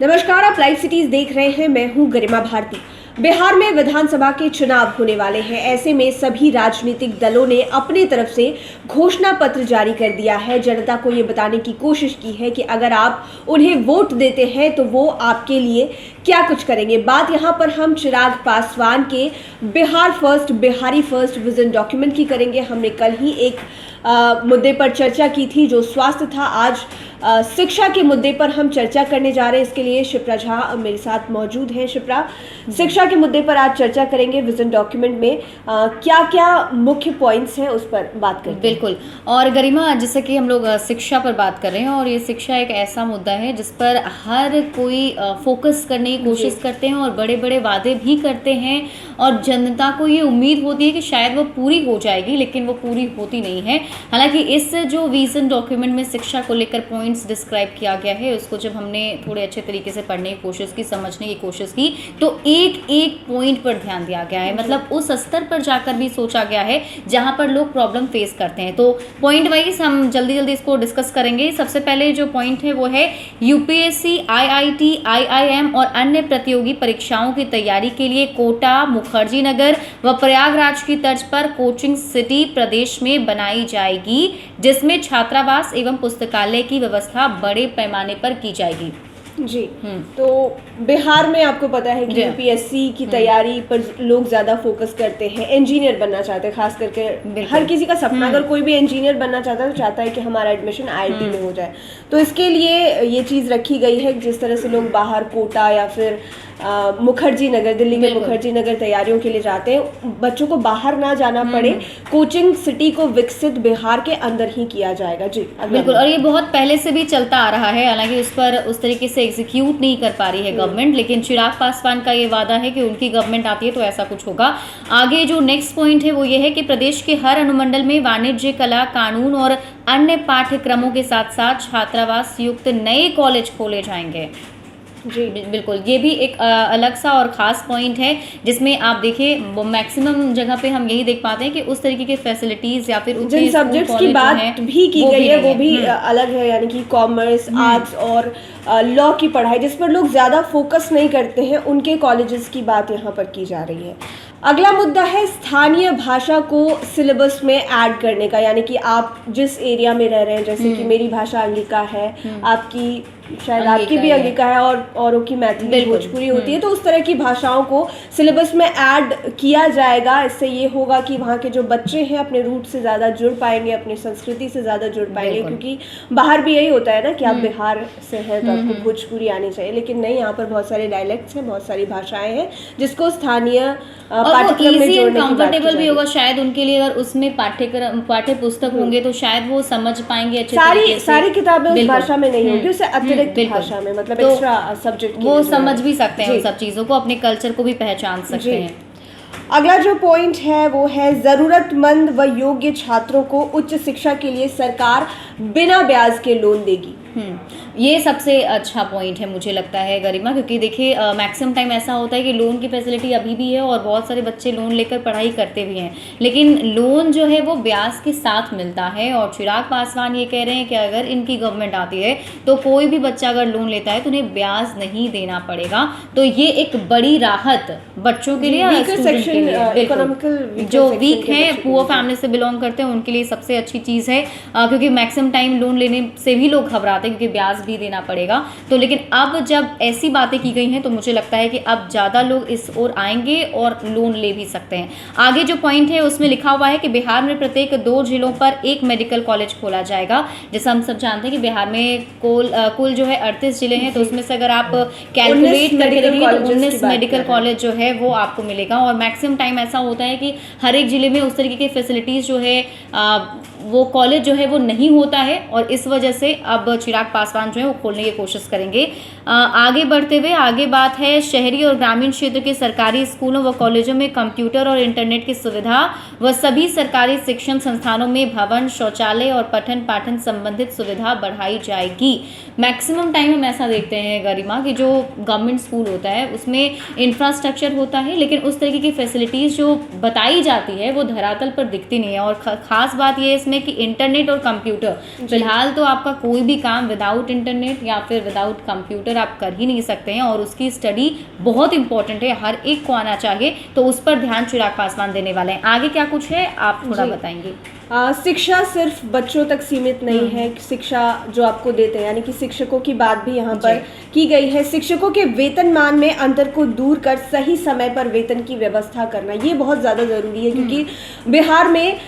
नमस्कार, आप live cities देख रहे हैं। मैं हूं गरिमा भारती। बिहार में विधानसभा के चुनाव होने वाले हैं। ऐसे में सभी राजनीतिक दलों ने अपने तरफ से घोषणा पत्र जारी कर दिया है। जनता को ये बताने की कोशिश की है कि अगर आप उन्हें वोट देते हैं तो वो आपके लिए क्या कुछ करेंगे। बात यहाँ पर हम चिराग पासवान के Bihar first, Bihari first vision document की करेंगे। हमने कल ही एक मुद्दे पर चर्चा की थी जो स्वास्थ्य था। आज शिक्षा के मुद्दे पर हम चर्चा करने जा रहे हैं। इसके लिए शिप्रा झा मेरे साथ मौजूद हैं। शिप्रा, शिक्षा के मुद्दे पर आज चर्चा करेंगे। विजन डॉक्यूमेंट में क्या क्या मुख्य पॉइंट्स हैं उस पर बात करेंगे। बिल्कुल। और गरिमा, जैसे कि हम लोग शिक्षा पर बात कर रहे हैं और ये शिक्षा एक ऐसा मुद्दा है जिस पर हर कोई फोकस करने की कोशिश करते हैं और बड़े बड़े वादे भी करते हैं और जनता को ये उम्मीद होती है कि शायद वो पूरी हो जाएगी, लेकिन वो पूरी होती नहीं है। हालांकि इस जो विजन डॉक्यूमेंट में शिक्षा को लेकर पॉइंट्स डिस्क्राइब किया गया है, उसको जब हमने थोड़े अच्छे तरीके से पढ़ने की कोशिश की, समझने की कोशिश की, तो एक एक पॉइंट पर ध्यान दिया गया है। मतलब उस स्तर पर जाकर भी सोचा गया है जहां पर लोग प्रॉब्लम फेस करते हैं। तो पॉइंट वाइज हम जल्दी जल्दी इसको डिस्कस करेंगे। सबसे पहले जो पॉइंट है वो है यूपीएससी, आईआईटी, आईआईएम और अन्य प्रतियोगी परीक्षाओं की तैयारी के लिए कोटा, मुखर्जी नगर व प्रयागराज की तर्ज पर कोचिंग सिटी प्रदेश में बनाई जाएगी, जिसमें छात्रावास एवं पुस्तकालय की व्यवस्था बड़े पैमाने पर की जाएगी। जी। तो बिहार में आपको पता है कि यूपीएससी की तैयारी पर लोग ज़्यादा फोकस करते हैं। इंजीनियर बनना चाहते हैं, खास करके हर किसी का सपना, अगर कोई भी इंजीनियर बनना चाहता है तो चाहता है कि हमारा एडमिशन आईआईटी में हो जाए। तो इसके लिए ये चीज़ रखी गई है जिस तरह से लोग बाहर कोटा या फिर मुखर्जी नगर, दिल्ली के मुखर्जी नगर तैयारियों के लिए जाते हैं, बच्चों को बाहर ना जाना पड़े। कोचिंग सिटी को विकसित बिहार के अंदर ही किया जाएगा। जी बिल्कुल। और ये बहुत पहले से भी चलता आ रहा है, हालांकि उस पर उस तरीके से एग्जीक्यूट नहीं कर पा रही है गवर्नमेंट, लेकिन चिराग पासवान का ये वादा है कि उनकी गवर्नमेंट आती है तो ऐसा कुछ होगा। आगे जो नेक्स्ट पॉइंट है वो ये है कि प्रदेश के हर अनुमंडल में वाणिज्य, कला, कानून और अन्य पाठ्यक्रमों के साथ साथ छात्रावास युक्त नए कॉलेज खोले जाएंगे। जी बिल्कुल। ये भी एक अलग सा और ख़ास पॉइंट है जिसमें आप देखिए मैक्सिमम जगह पे हम यही देख पाते हैं कि उस तरीके के फैसिलिटीज़ या फिर जिन सब्जेक्ट्स की बात भी की गई है वो भी अलग है, यानी कि कॉमर्स, आर्ट्स और लॉ की पढ़ाई जिस पर लोग ज़्यादा फोकस नहीं करते हैं, उनके कॉलेजेस की बात यहाँ पर की जा रही है। अगला मुद्दा है स्थानीय भाषा को सिलेबस में ऐड करने का, यानी कि आप जिस एरिया में रह रहे हैं, जैसे कि मेरी भाषा अंगिका है, आपकी शायद आपकी भी अंगिका है और औरों की मैथिली, भोजपुरी होती है, तो उस तरह की भाषाओं को सिलेबस में ऐड किया जाएगा। इससे ये होगा कि वहाँ के जो बच्चे हैं अपने रूट से ज़्यादा जुड़ पाएंगे, अपनी संस्कृति से ज़्यादा जुड़ पाएंगे, क्योंकि बाहर भी यही होता है ना कि आप बिहार से हैं तो आपको भोजपुरी आनी चाहिए, लेकिन नहीं, यहाँ पर पुस्तक डायलेक्ट्स हैं, बहुत सारी भाषाएं हैं जिसको स्थानीय पाठ्यक्रम में जोड़ने की बात की जाएगी। भी होगा शायद उनके लिए, अगर उसमें पाठ्य पुस्तक होंगे तो शायद वो समझ पाएंगे अच्छे तरीके से। सारी किताबें उस भाषा में नहीं होंगी, उससे अतिरिक्त भाषा में, मतलब एक्स्ट्रा सब्जेक्ट वो समझ भी सकते हैं उन सब चीज़ों को, अपने कल्चर को भी पहचान सकते हैं। अगला जो पॉइंट है वो है ज़रूरतमंद व योग्य छात्रों को उच्च शिक्षा के लिए सरकार बिना ब्याज के लोन देगी। ये सबसे अच्छा पॉइंट है मुझे लगता है गरिमा, क्योंकि देखिए मैक्सिमम टाइम ऐसा होता है कि लोन की फैसिलिटी अभी भी है और बहुत सारे बच्चे लोन लेकर पढ़ाई करते भी हैं, लेकिन लोन जो है वो ब्याज के साथ मिलता है। और चिराग पासवान ये कह रहे हैं कि अगर इनकी गवर्नमेंट आती है तो कोई भी बच्चा अगर लोन लेता है तो उन्हें ब्याज नहीं देना पड़ेगा। तो ये एक बड़ी राहत बच्चों के लिए, जो वीक है, पुअर फैमिली से बिलोंग करते हैं, उनके लिए सबसे अच्छी चीज़ है, क्योंकि मैक्सिमम टाइम लोन लेने से भी लोग घबराते हैं क्योंकि ब्याज भी देना पड़ेगा। तो लेकिन अब जब ऐसी बातें की गई हैं तो मुझे लगता है कि अब ज़्यादा लोग इस ओर आएंगे और लोन ले भी सकते हैं। आगे जो पॉइंट है उसमें लिखा हुआ है कि बिहार में प्रत्येक 2 जिलों पर एक मेडिकल कॉलेज खोला जाएगा। जैसा हम सब जानते हैं कि बिहार में कुल जो है 38 जिले हैं, तो उसमें से अगर आप कैलकुलेट करके देखेंगे तो 19 मेडिकल कॉलेज जो है वो आपको मिलेगा। और मैक्सिमम टाइम ऐसा होता है कि हर एक जिले में उस तरीके की फैसिलिटीज़ जो है वो कॉलेज जो है वो नहीं होता है, और इस वजह से अब चिराग पासवान जो है वो खोलने की कोशिश करेंगे। आगे बढ़ते हुए आगे बात है शहरी और ग्रामीण क्षेत्र के सरकारी स्कूलों व कॉलेजों में कंप्यूटर और इंटरनेट की सुविधा व सभी सरकारी शिक्षण संस्थानों में भवन, शौचालय और पठन पाठन संबंधित सुविधा बढ़ाई जाएगी। मैक्सिमम टाइम हम ऐसा देखते हैं गरिमा कि जो गवर्नमेंट स्कूल होता है उसमें इंफ्रास्ट्रक्चर होता है, लेकिन उस तरीके की फैसिलिटीज़ जो बताई जाती है वो धरातल पर दिखती नहीं है। और ख़ास बात ये इसमें हैं कि इंटरनेट और कंप्यूटर, फिलहाल तो आपका कोई भी काम विदाउट इंटरनेट या फिर विदाउट कंप्यूटर आप कर ही नहीं सकते हैं, और उसकी स्टडी बहुत इंपॉर्टेंट है, हर एक को आना चाहिए, तो उस पर ध्यान चिराग पासवान देने वाले हैं। आगे क्या कुछ है आप थोड़ा बताएंगे? शिक्षा सिर्फ बच्चों तक सीमित नहीं है, शिक्षा जो आपको देते हैं, यानी कि शिक्षकों की बात भी यहाँ पर की गई है। शिक्षकों के वेतनमान में अंतर को दूर कर सही समय पर वेतन की व्यवस्था करना, ये बहुत ज़्यादा ज़रूरी है, क्योंकि बिहार में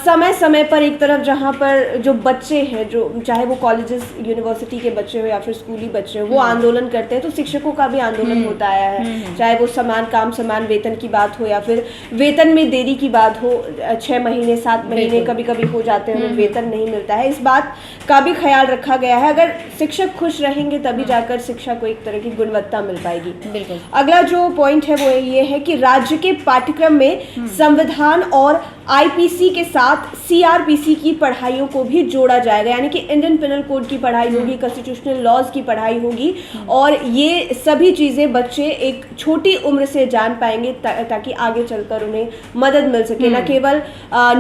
समय समय पर एक तरफ जहाँ पर जो बच्चे हैं, जो चाहे वो कॉलेजेस यूनिवर्सिटी के बच्चे हो या फिर स्कूली बच्चे हो, वो आंदोलन करते हैं, तो शिक्षकों का भी आंदोलन होता आया है, चाहे वो समान काम समान वेतन की बात हो या फिर वेतन में देरी की बात हो, 6 महीने 7 महीने कभी कभी हो जाते हैं, उन्हें वेतन नहीं मिलता है। इस बात का भी ख्याल रखा गया है। अगर शिक्षक खुश रहेंगे तभी जाकर शिक्षा को एक तरह की गुणवत्ता मिल पाएगी। बिल्कुल। अगला जो पॉइंट है वो ये है कि राज्य के पाठ्यक्रम में संविधान और आईपीसी के साथ सीआरपीसी की पढ़ाइयों को भी जोड़ा जाएगा, यानी कि इंडियन पिनल कोड की पढ़ाई होगी, कॉन्स्टिट्यूशनल लॉज की पढ़ाई होगी, और ये सभी चीज़ें बच्चे एक छोटी उम्र से जान पाएंगे ताकि आगे चलकर उन्हें मदद मिल सके, न केवल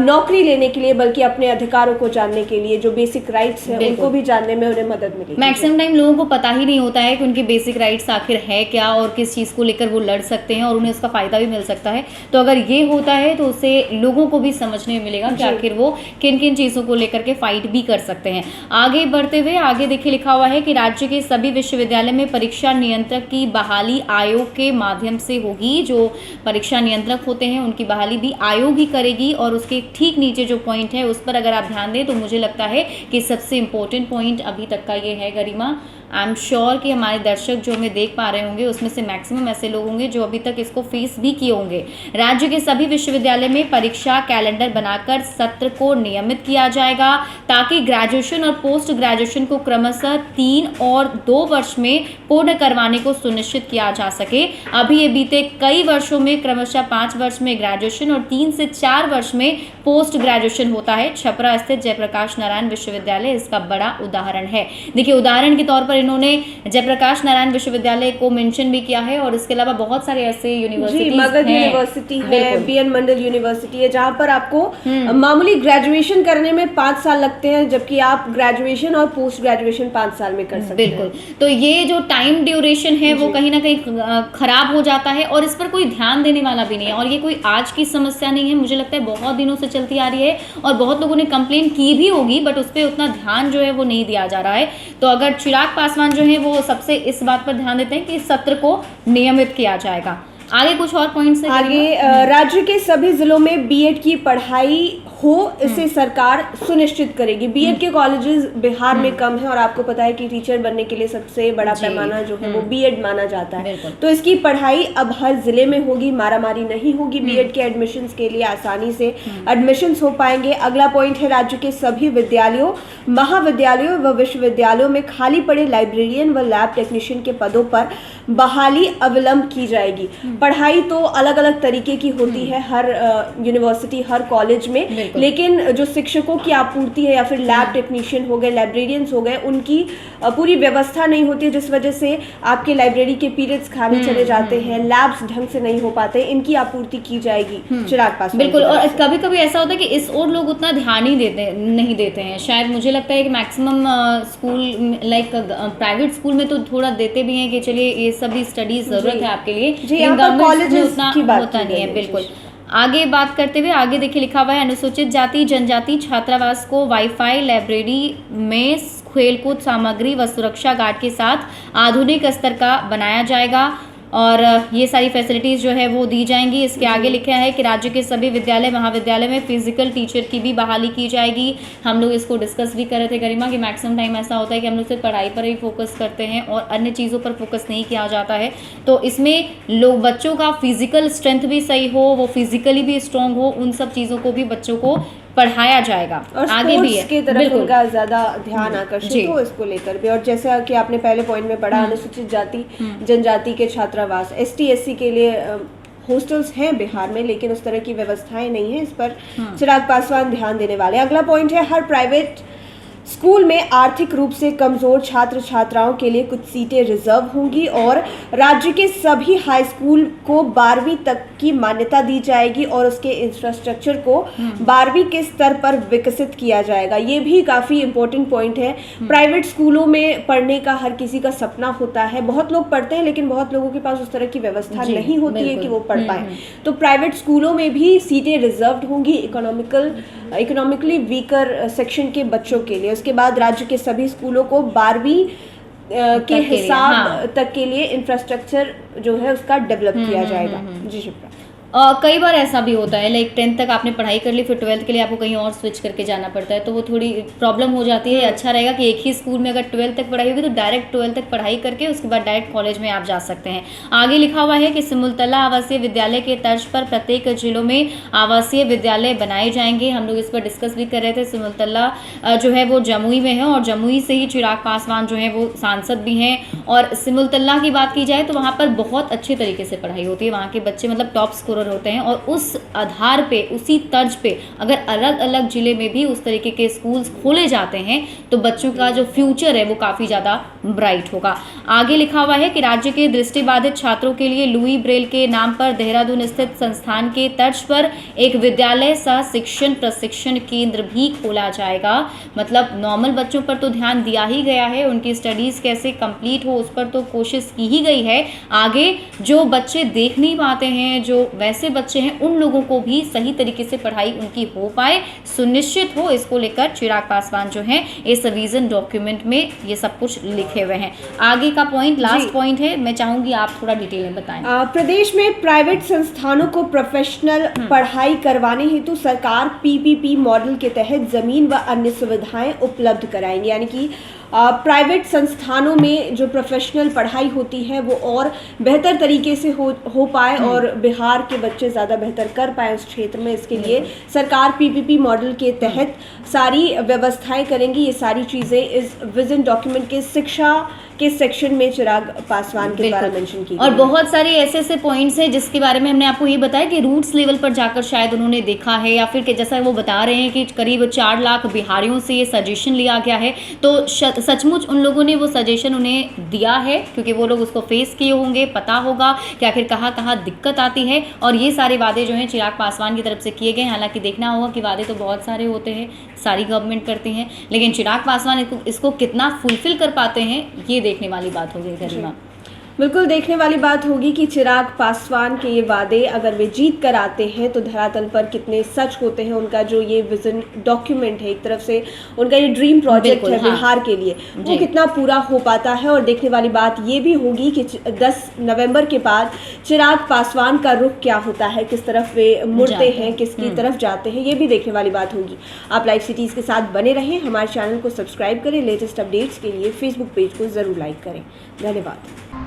नौकरी लेने के लिए बल्कि अपने अधिकारों को जानने के लिए, जो बेसिक राइट्स हैं उनको भी जानने में उन्हें मदद मिलेगी। मैक्सिमम टाइम लोगों को पता ही नहीं होता है कि उनके बेसिक राइट्स आखिर है क्या और किस चीज़ को लेकर वो लड़ सकते हैं और उन्हें उसका फ़ायदा भी मिल सकता है। तो अगर ये होता है तो उससे लोगों को भी समझने में मिलेगा कि आखिर वो किन किन चीज़ों को लेकर के फाइट भी कर सकते हैं। आगे बढ़ते हुए आगे देखिए लिखा हुआ है कि राज्य के सभी विश्वविद्यालय में परीक्षा नियंत्रक की बहाली आयोग के माध्यम से होगी। जो परीक्षा नियंत्रक होते हैं उनकी बहाली भी आयोग ही करेगी, और उसके ठीक नीचे जो पॉइंट है उस पर अगर आप ध्यान दें तो मुझे लगता है कि सबसे इम्पोर्टेंट पॉइंट अभी तक का ये है गरिमा। आई एम श्योर कि हमारे दर्शक जो हमें देख पा रहे होंगे उसमें से मैक्सिमम ऐसे लोग होंगे जो अभी तक इसको फेस भी किए होंगे। राज्य के सभी विश्वविद्यालय में परीक्षा कैलेंडर बनाकर सत्र को नियमित किया जाएगा, ताकि ग्रेजुएशन और पोस्ट ग्रेजुएशन को क्रमशः 3 और 2 वर्ष में पूर्ण करवाने को सुनिश्चित किया जा सके। अभी ये बीते कई वर्षों में क्रमशः 5 वर्ष में ग्रेजुएशन और 3 से 4 वर्ष में पोस्ट ग्रेजुएशन होता है। छपरा स्थित जयप्रकाश नारायण विश्वविद्यालय इसका बड़ा उदाहरण है। देखिए, उदाहरण के तौर पर इन्होंने जयप्रकाश नारायण विश्वविद्यालय को मेंशन भी किया है, और इसके अलावा बहुत सारे ऐसे यूनिवर्सिटीज हैं, मगध यूनिवर्सिटी है, बीएन मंडल यूनिवर्सिटी है, जहाँ पर आपको मामूली ग्रेजुएशन करने में 5 साल लगते हैं, जबकि आप ग्रेजुएशन और पोस्ट ग्रेजुएशन 5 साल में कर सकते हैं। बिल्कुल। तो ये जो टाइम ड्यूरेशन है वो कहीं ना कहीं खराब हो जाता है, और इस पर कोई ध्यान देने वाला भी नहीं है, और ये कोई आज की समस्या नहीं है, मुझे लगता है बहुत दिनों से चलती आ रही है, और बहुत लोगों ने कंप्लेंट की भी होगी, बट उस पर उतना ध्यान जो है वो नहीं दिया जा रहा है। तो अगर चिराग पासवान जो है वो सबसे इस बात पर ध्यान देते हैं कि इस सत्र को नियमित किया जाएगा। आगे कुछ और पॉइंट्स हैं? आगे राज्य के सभी जिलों में बीएड की पढ़ाई हो, इसे सरकार सुनिश्चित करेगी। बीएड के कॉलेजेस बिहार में कम है, और आपको पता है कि टीचर बनने के लिए सबसे बड़ा पैमाना जो है वो बीएड माना जाता है, तो इसकी पढ़ाई अब हर जिले में होगी, मारामारी नहीं होगी। बीएड के एडमिशन्स के लिए आसानी से एडमिशन्स हो पाएंगे। अगला पॉइंट है राज्य के सभी विद्यालयों, महाविद्यालयों व विश्वविद्यालयों में खाली पड़े लाइब्रेरियन व लैब टेक्नीशियन के पदों पर बहाली अविलंब की जाएगी। पढ़ाई तो अलग अलग तरीके की होती है हर यूनिवर्सिटी, हर कॉलेज में, लेकिन जो शिक्षकों की आपूर्ति है या फिर लैब टेक्नीशियन हो गए, लाइब्रेरियंस हो गए, उनकी पूरी व्यवस्था नहीं होती है, जिस वजह से आपके लाइब्रेरी के पीरियड्स खाली चले जाते हैं, लैब्स ढंग से नहीं हो पाते। इनकी आपूर्ति की जाएगी चिराग पासवान। बिल्कुल। और कभी कभी ऐसा होता है कि इस ओर लोग उतना ध्यान ही नहीं देते हैं। शायद मुझे लगता है कि maximum school like private school में तो थोड़ा देते भी हैं कि चलिए ये सभी स्टडीज जरूरत है आपके लिए, उतना होता नहीं है। बिल्कुल। आगे बात करते हुए आगे देखिए लिखा हुआ है, अनुसूचित जाति जनजाति छात्रावास को वाईफाई, लाइब्रेरी में खेलकूद सामग्री व सुरक्षा गार्ड के साथ आधुनिक स्तर का बनाया जाएगा, और ये सारी फैसिलिटीज़ जो है वो दी जाएंगी। इसके आगे लिखा है कि राज्य के सभी विद्यालय महाविद्यालय में फिजिकल टीचर की भी बहाली की जाएगी। हम लोग इसको डिस्कस भी कर रहे थे गरिमा कि मैक्सिमम टाइम ऐसा होता है कि हम लोग सिर्फ पढ़ाई पर ही फोकस करते हैं और अन्य चीज़ों पर फोकस नहीं किया जाता है। तो इसमें लोग बच्चों का फिजिकल स्ट्रेंथ भी सही हो, वो फिजिकली भी स्ट्रॉन्ग हो, उन सब चीज़ों को भी बच्चों को पढ़ाया जाएगा। और आगे भी है की तरफ उनका ज्यादा ध्यान आकर्षित हो इसको लेकर भी। और जैसा कि आपने पहले पॉइंट में पढ़ा, अनुसूचित जाति जनजाति के छात्रावास, एसटी एससी के लिए हॉस्टल्स हैं बिहार में, लेकिन उस तरह की व्यवस्थाएं नहीं है। इस पर चिराग पासवान ध्यान देने वाले। अगला पॉइंट है, हर प्राइवेट स्कूल में आर्थिक रूप से कमजोर छात्र छात्राओं के लिए कुछ सीटें रिजर्व होंगी और राज्य के सभी हाई स्कूल को 12वीं तक की मान्यता दी जाएगी और उसके इंफ्रास्ट्रक्चर को 12वीं के स्तर पर विकसित किया जाएगा। ये भी काफ़ी इंपॉर्टेंट पॉइंट है। प्राइवेट स्कूलों में पढ़ने का हर किसी का सपना होता है, बहुत लोग पढ़ते हैं लेकिन बहुत लोगों के पास उस तरह की व्यवस्था नहीं होती है कि वो पढ़ पाए। तो प्राइवेट स्कूलों में भी सीटें रिजर्व्ड होंगी इकोनॉमिकली वीकर सेक्शन के बच्चों के लिए। उसके बाद राज्य के सभी स्कूलों को 12वीं के हिसाब तक के लिए इंफ्रास्ट्रक्चर जो है उसका डेवलप किया जाएगा। जी शिप्रा। कई बार ऐसा भी होता है, लाइक 10th तक आपने पढ़ाई कर ली, फिर 12th के लिए आपको कहीं और स्विच करके जाना पड़ता है, तो वो थोड़ी प्रॉब्लम हो जाती है। अच्छा रहेगा कि एक ही स्कूल में अगर 12th तक पढ़ाई होगी तो डायरेक्ट 12th तक पढ़ाई करके उसके बाद डायरेक्ट कॉलेज में आप जा सकते हैं। आगे लिखा हुआ है कि सिमुलतला आवासीय विद्यालय के तर्ज पर प्रत्येक जिलों में आवासीय विद्यालय बनाए जाएंगे। हम लोग इस पर डिस्कस भी कर रहे थे। सिमुलतला जो है वो जमुई में है और जमुई से ही चिराग पासवान जो है वो सांसद भी हैं। और सिमुलतला की बात की जाए तो वहाँ पर बहुत अच्छे तरीके से पढ़ाई होती है, वहाँ के बच्चे मतलब टॉप स्कोरर होते हैं और उस आधार पे, उसी तर्ज पे अगर अलग अलग जिले में भी उस तरीके के स्कूल्स खोले जाते हैं तो बच्चों का जो फ्यूचर है वो काफ़ी ज़्यादा ब्राइट होगा। आगे लिखा हुआ है कि राज्य के दृष्टिबाधित छात्रों के लिए लुई ब्रेल के नाम पर देहरादून स्थित संस्थान के तर्ज पर एक विद्यालय सह शिक्षण प्रशिक्षण केंद्र भी खोला जाएगा। मतलब नॉर्मल बच्चों पर तो ध्यान दिया ही गया है, उनकी स्टडीज़ कैसे कंप्लीट हो उस पर तो कोशिश की ही गई है। आगे जो बच्चे देख नहीं पाते हैं, जो वैसे बच्चे हैं, उन लोगों को भी सही तरीके से पढ़ाई उनकी हो पाए, सुनिश्चित हो, इसको लेकर चिराग पासवान जो हैं इस विजन डॉक्यूमेंट में ये सब कुछ लिखे हुए हैं। आगे का पॉइंट, लास्ट पॉइंट है, मैं चाहूंगी आप थोड़ा डिटेल में बताएं। प्रदेश में प्राइवेट संस्थानों को प्रोफेशनल पढ़ाई करवाने हेतु सरकार पीपीपी मॉडल के तहत जमीन व अन्य सुविधाएं उपलब्ध कराएंगे। यानी कि प्राइवेट संस्थानों में जो प्रोफेशनल पढ़ाई होती है वो और बेहतर तरीके से हो पाए और बिहार के बच्चे ज़्यादा बेहतर कर पाए उस क्षेत्र में, इसके लिए सरकार पीपीपी मॉडल के तहत सारी व्यवस्थाएं करेंगी। ये सारी चीज़ें इस विजन डॉक्यूमेंट के शिक्षा के सेक्शन में चिराग पासवान के द्वारा मेंशन की और बहुत सारे ऐसे पॉइंट्स हैं जिसके बारे में हमने आपको ये बताया कि रूट्स लेवल पर जाकर शायद उन्होंने देखा है, या फिर कि जैसा वो बता रहे हैं कि करीब 4 लाख बिहारियों से ये सजेशन लिया गया है, तो सचमुच उन लोगों ने वो सजेशन उन्हें दिया है क्योंकि वो लोग उसको फेस किए होंगे, पता होगा कि आखिर कहाँ दिक्कत आती है। और ये सारे वादे जो हैं चिराग पासवान की तरफ से किए गए। हालांकि देखना होगा कि वादे तो बहुत सारे होते हैं, सारी गवर्नमेंट करती हैं, लेकिन चिराग पासवान इसको कितना फुलफिल कर पाते हैं ये देखने वाली बात होगी। गरिमा, बिल्कुल देखने वाली बात होगी कि चिराग पासवान के ये वादे अगर वे जीत कर आते हैं तो धरातल पर कितने सच होते हैं। उनका जो ये विजन डॉक्यूमेंट है, एक तरफ से उनका ये ड्रीम प्रोजेक्ट है बिहार के लिए, वो कितना पूरा हो पाता है। और देखने वाली बात ये भी होगी कि 10 नवंबर के बाद चिराग पासवान का रुख क्या होता है, किस तरफ वे मुड़ते हैं, किसकी तरफ जाते हैं, ये भी देखने वाली बात होगी। आप लाइव सिटीज़ के साथ बने रहें, हमारे चैनल को सब्सक्राइब करें, लेटेस्ट अपडेट्स के लिए फेसबुक पेज को ज़रूर लाइक करें। धन्यवाद।